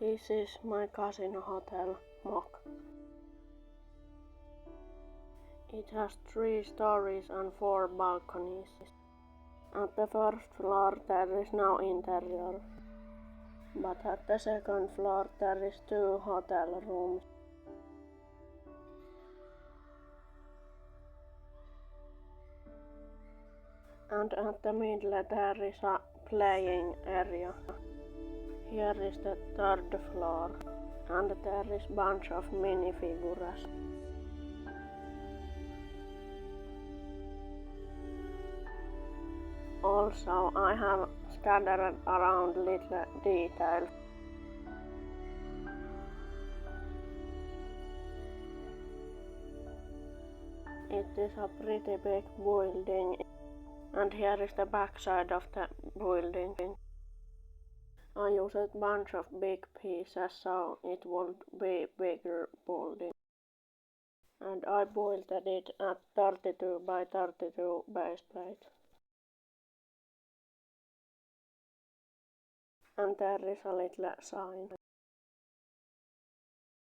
This is my casino hotel, Mock. It has 3 stories and 4 balconies. At the first floor there is no interior, but at the second floor there is 2 hotel rooms. And at the middle there is a playing area. Here is the 3rd floor, and there is bunch of minifigures. Also, I have scattered around little details. It is a pretty big building, and here is the backside of the building. I used a bunch of big pieces so it would be bigger building. And I built it at 32 by 32 base plate. And there is a little sign.